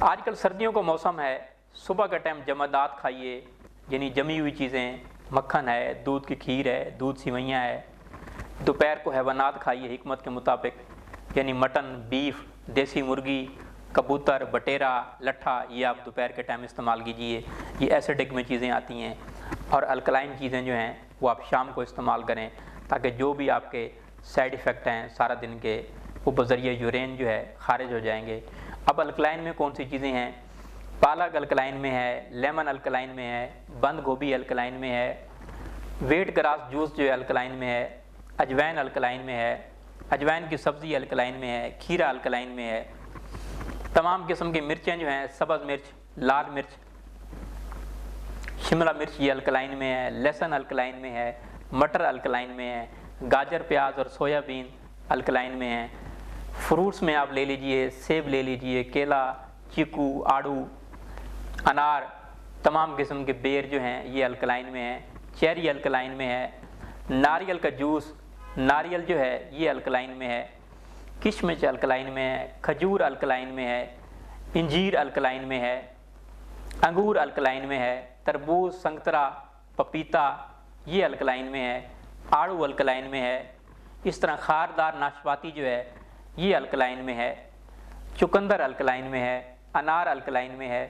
आजकल सर्दियों का मौसम है, सुबह का टाइम जमादात खाइए, यानी जमी हुई चीज़ें, मक्खन है, दूध की खीर है, दूध सिवैयाँ है। दोपहर को हैवानात खाइए हिकमत के मुताबिक, यानी मटन, बीफ, देसी मुर्गी, कबूतर, बटेरा, लट्ठा, ये आप दोपहर के टाइम इस्तेमाल कीजिए। ये एसिडिक में चीज़ें आती हैं। और अल्कलाइन चीज़ें जो हैं वो आप शाम को इस्तेमाल करें, ताकि जो भी आपके साइड इफ़ेक्ट हैं सारा दिन के, वो बज़रिए यूरेन जो है खारिज हो जाएंगे। अब अल्कलाइन में कौन सी चीज़ें हैं? पालक अल्कलाइन में है, लेमन अल्कलाइन में है, बंद गोभी अल्कलाइन में है, वेट ग्रास जूस जो है अल्कलाइन में है, अजवाइन अल्कलाइन में है, अजवाइन की सब्ज़ी अल्कलाइन में है, खीरा अल्कलाइन में है, तमाम किस्म की मिर्चें जो हैं, सब्ज़ मिर्च, लाल मिर्च, शिमला मिर्च, ये अल्कलाइन में है, लहसुन अल्कलाइन में है, मटर अल्कलाइन में है, गाजर, प्याज और सोयाबीन अल्कलाइन में है। फ्रूट्स में आप ले लीजिए, सेब ले लीजिए, केला, चीकू, आड़ू, अनार, तमाम किस्म के बेर जो हैं ये अल्कलाइन में है। चेरी अल्कलाइन में है। नारियल का जूस, नारियल जो है ये अल्कलाइन में है। किशमिश अल्कलाइन में है, खजूर अल्कलाइन में है, इंजीर अल्कलाइन में है, अंगूर अल्कलाइन में है, तरबूज, संतरा, पपीता ये अल्कलाइन में है, आड़ू अल्कलाइन में है। इस तरह खारदार नाशपाती जो है ये अल्कलाइन में है, चुकंदर अल्कलाइन में है, अनार अल्कलाइन में है,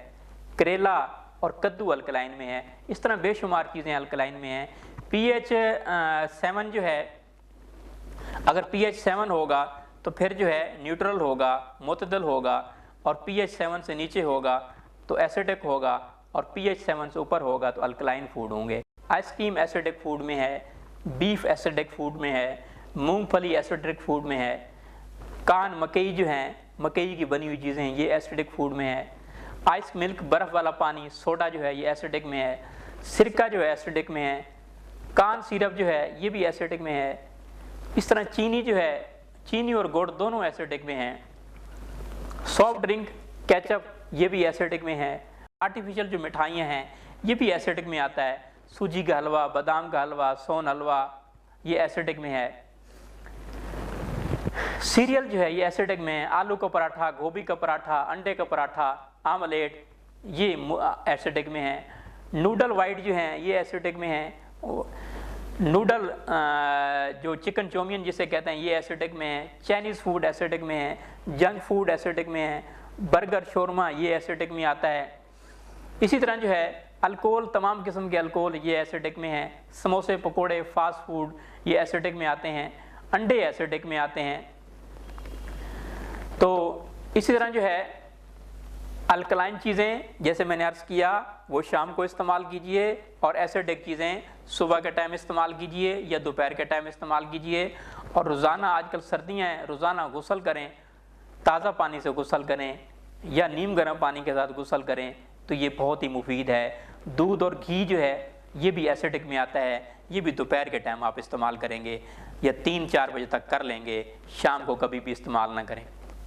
करेला और कद्दू अल्कलाइन में है। इस तरह बेशुमार चीज़ें अल्कलाइन में हैं। pH 7 जो है, अगर pH 7 होगा तो फिर जो है न्यूट्रल होगा, मुतदल होगा, और pH 7 से नीचे होगा तो एसिडिक होगा, और pH 7 से ऊपर होगा तो अल्कलाइन फूड होंगे। आइसक्रीम एसिडिक फूड में है, बीफ एसिडिक फूड में है, मूंगफली एसिडिक फूड में है, कान, मकई जो हैं, मकई की बनी हुई चीज़ें ये एसिडिक फूड में है। आइस मिल्क, बर्फ़ वाला पानी, सोडा जो है ये एसिडिक में है। सिरका जो है एसिडिक में है। कान सिरप जो है ये भी एसिडिक में है। इस तरह चीनी जो है, चीनी और गुड़ दोनों एसिडिक में हैं। सॉफ्ट ड्रिंक, केचप ये भी एसिडिक में है। आर्टिफिशियल जो मिठाइयाँ हैं ये भी एसिडिक में आता है। सूजी का हलवा, बादाम का हलवा, सोन हलवा ये एसिडिक में है। सीरियल जो है ये एसिडिक में है। आलू का पराठा, गोभी का पराठा, अंडे का पराठा, आमलेट ये एसिडिक में है। नूडल वाइट जो हैं ये एसिडिक में है। नूडल जो चिकन चौमियन जिसे कहते हैं ये एसिडिक में है। चाइनीज़ फूड एसिडिक में है। जंक फूड एसिडिक में है। बर्गर, शोरमा ये एसिडिक में आता है। इसी तरह जो है अल्कोहल, तमाम किस्म के अल्कोहल ये एसिडिक में है। समोसे, पकोड़े, फास्ट फूड ये एसिडिक में आते हैं। अंडे एसिडिक में आते हैं। तो इसी तरह जो है अल्कलाइन चीज़ें जैसे मैंने अर्ज़ किया वो शाम को इस्तेमाल कीजिए, और एसिडिक चीज़ें सुबह के टाइम इस्तेमाल कीजिए या दोपहर के टाइम इस्तेमाल कीजिए। और रोज़ाना, आजकल सर्दियाँ हैं, रोज़ाना गुस्ल करें, ताज़ा पानी से गुस्ल करें या नीम गर्म पानी के साथ गुस्ल करें, तो ये बहुत ही मुफीद है। दूध और घी जो है ये भी एसिडिक में आता है, ये भी दोपहर के टाइम आप इस्तेमाल करेंगे या 3-4 बजे तक कर लेंगे, शाम को कभी भी इस्तेमाल ना करें।